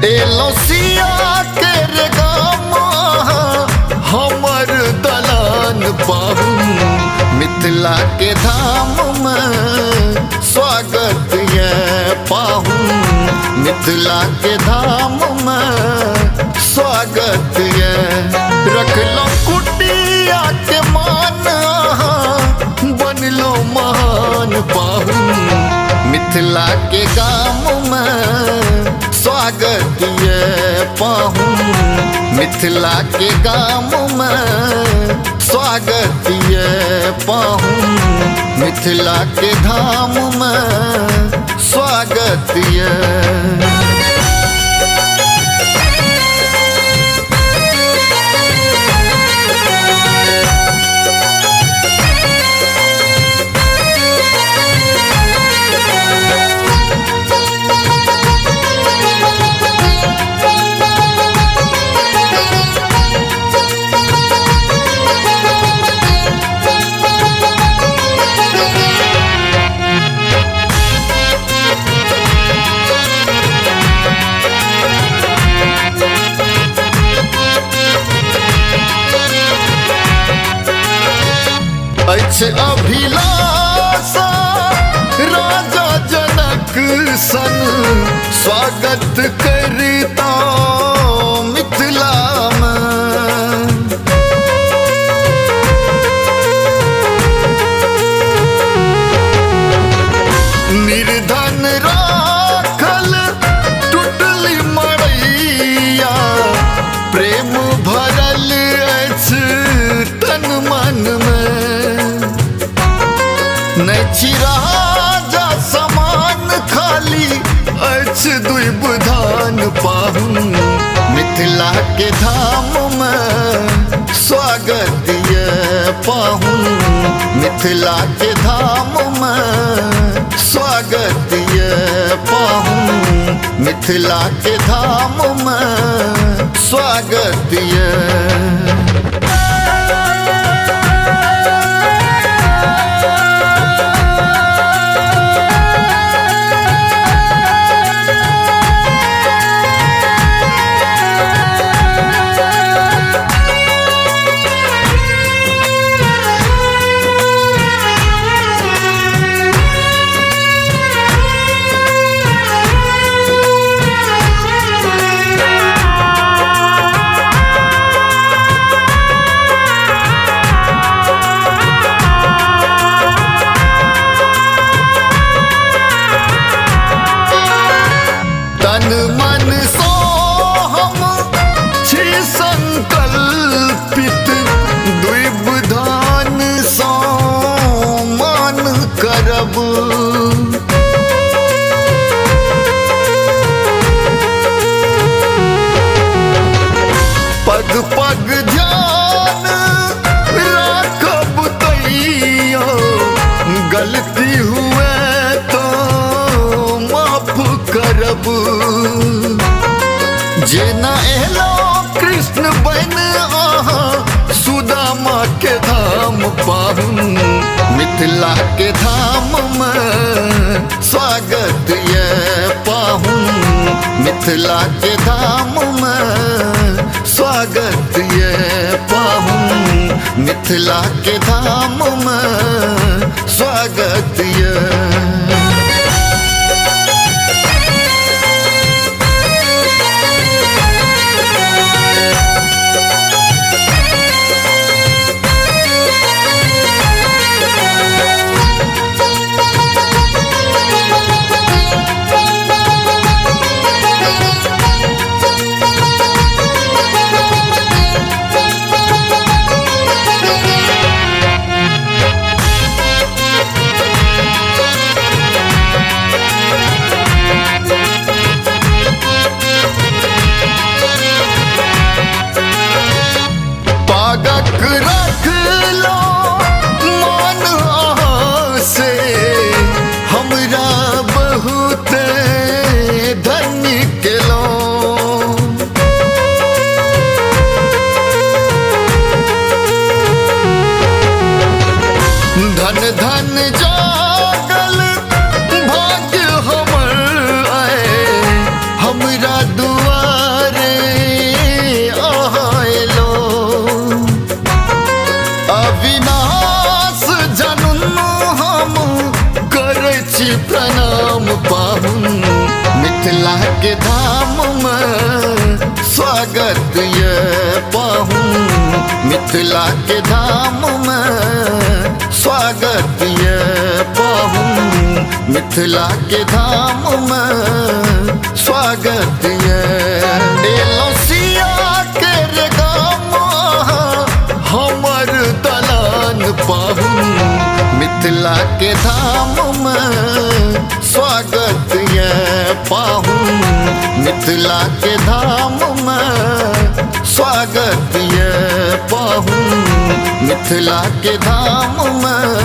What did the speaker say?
एलोसिया के रेगामा हमर दलान पाहू मिथिला के धाम में स्वागत ये पाहू मिथिला के धाम में स्वागत ये रख लो कुटिया के मान बनलो महान पाहू मिथिला के गाम में स्वागत ये पाहू मिथिला के गाम में स्वागत ये पाहू मिथिला के धाम में स्वागत ये अभिलाषा राजा जनक सन स्वागत करता मिथिला में निर्धन राखल टूटली मड़ैया प्रेम भरल अछि तन मन में नहीं राजा समान खाली अछि दुई बुधान पाहू मिथिला के धाम में स्वागत ये पाहू मिथिला के धाम में स्वागत ये पाहू मिथिला के धाम में स्वागत ये मन सो हम छी संकल्पित दुई बुधान सो मान करब पग पग ध्यान राखब तैयो गलती हुए तो माफ करब जेना एलो कृष्ण बन आहा सुदामा के धाम पाहू मिथिला के धाम में स्वागत ये पाहू मिथिला के धाम में स्वागत ये पाहू मिथिला के धाम में स्वागत ये के धाम में स्वागत ये पाहूं, मिथिला के धाम में स्वागत ये पाहूं, मिथिला के धाम में स्वागत ये। एलोसिया के रे गाम हमर दलान पाहूं, मिथिला के धाम में स्वागत ये पाहूं, मिथिला के धाम में स्वागत ये पाहूं, मिथिला के धाम में